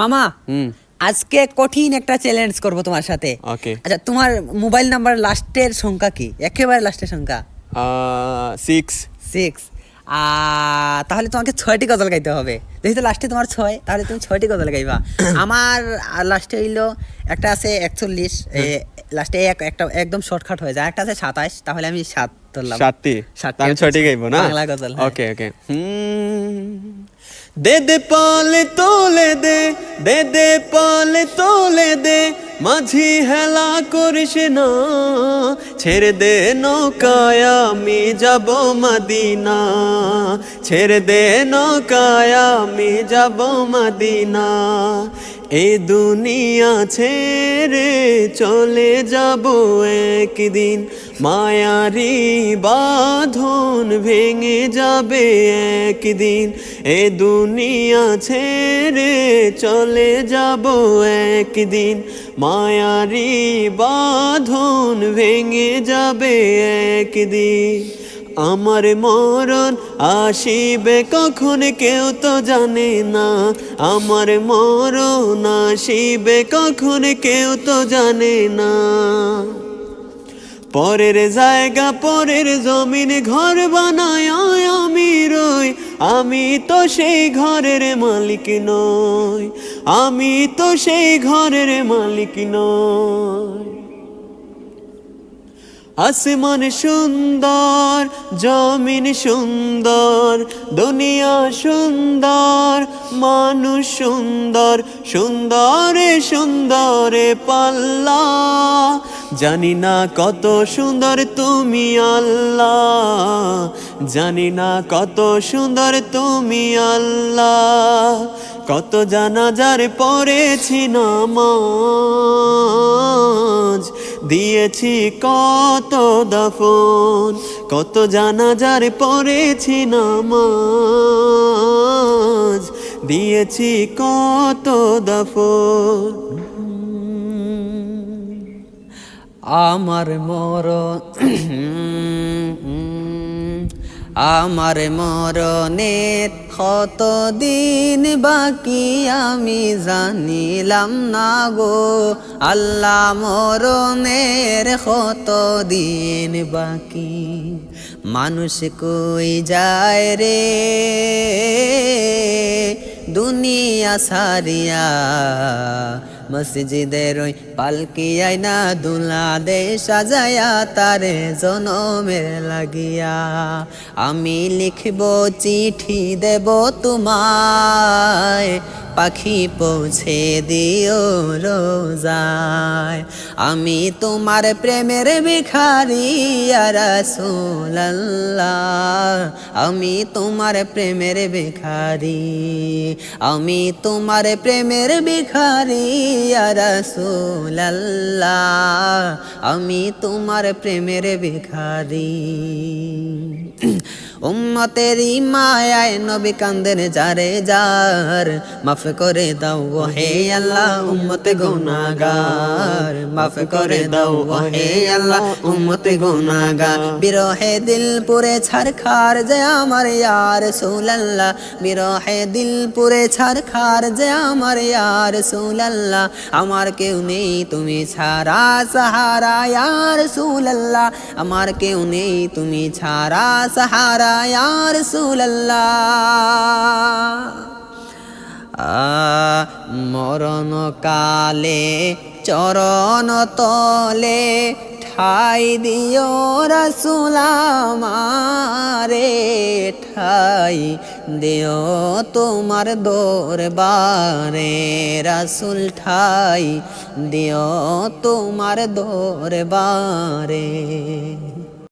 মামা, হুম। আজকে কঠিন একটা চ্যালেঞ্জ করব তোমার সাথে। ওকে। আচ্ছা, তোমার মোবাইল নাম্বার লাস্টের সংখ্যা কি? একেবারে লাস্টের সংখ্যা 6। 6। তাহলে তোমাকে 6টি গজল গাইতে হবে। যেহেতু লাস্টে তোমার 6, তাহলে তুমি 6টি গজল গাইবা। আমার লাস্টে হইলো একটা আছে 41, লাস্টে একটা একদম শর্টকাট হয়ে যায়। একটা আছে 27, তাহলে আমি 7 ধরলাম। 7টি। 7টি আমি 6টি গাইবো না? বাংলা গজল। হ্যাঁ। ওকে ওকে। দে দে পালে তোলে দে, দে দে পালে তোলে দে, মাঝি হেলা করিস না, ছেড়ে দে নৌকায় আমি যাব মদিনা, ছেড়ে দে নৌকায় আমি যাব মদিনা, এ দুনিয়া ছেড়ে চলে যাব একদিন, মায়ারি বাঁধন ভেঙে যাবে একদিন, এ দুনিয়া ছেড়ে চলে যাব একদিন, মায়ারি বাঁধন ভেঙে যাবে একদিন, আমার মরণ আসিবে কখন কেউ তো জানে না, আমার মরণ আসিবে কখন কেউ তো জানে না, পরের জায়গা পরের জমিন ঘর বানায় আমি রই, আমি তো সেই ঘরের মালিক নই, আমি তো সেই ঘরের মালিক নই, আসমান সুন্দর জমিন সুন্দর, দুনিয়া সুন্দর মানুষ সুন্দর, সুন্দরে সুন্দরে পাল্লা, জানি না কত সুন্দর তুমি আল্লাহ, জানি না কত সুন্দর তুমি আল্লাহ, কত জানাজার পড়েছি নামাজ, দিয়েছি কত দাফন, কত জানাজার পড়েছি নামাজ, দিয়েছি কত দাফন, আমার মরণ আমার মরণের কতদিন বাকি আমি জানিলাম না গো আল্লাহ, মরণের কতদিন বাকি, মানুষ কই যায় রে দুনিয়া সারিয়া, মসজিদের ওই পালকি আইনা দুলা দে সাজায়া তারে জনমের লাগিয়া, আমি লিখব চিঠি দেব তোমায়, পাখি পৌঁছে দিও রোজায়, আমি তোমার প্রেমের ভিখারি ইয়া রাসূলুল্লাহ, আমি তোমার প্রেমের ভিখারি, আমি তোমার প্রেমের ভিখারি ইয়া রাসূলুল্লাহ, আমি তোমার প্রেমের ভিখারি, উম্মতেরি মায়ায় নবী কান্দেন যারে যার, মাফ করে দাও ও হে আল্লাহ উম্মতে গুনাহগার, মাফ করে দাও ও হে আল্লাহ উম্মতে গুনাহগার, বিরহে দিল পুরে ছারখার যে আমার ইয়া রাসূলুল্লাহ, বিরহে দিল পুরে ছারখার যে আমার ইয়া রাসূলুল্লাহ, আমার কেউ নেই তুমি ছাড়া সাহারা ইয়া রাসূলুল্লাহ, আমার কেউ নেই তুমি ছাড়া সাহারা ইয়া রাসূলুল্লাহ, মরণ কালে চরণ তলে ঠাই দিও রাসূল আমারে, ঠাই দিও তোমার দরবারে রাসূল, ঠাই দিও তোমার দরবারে।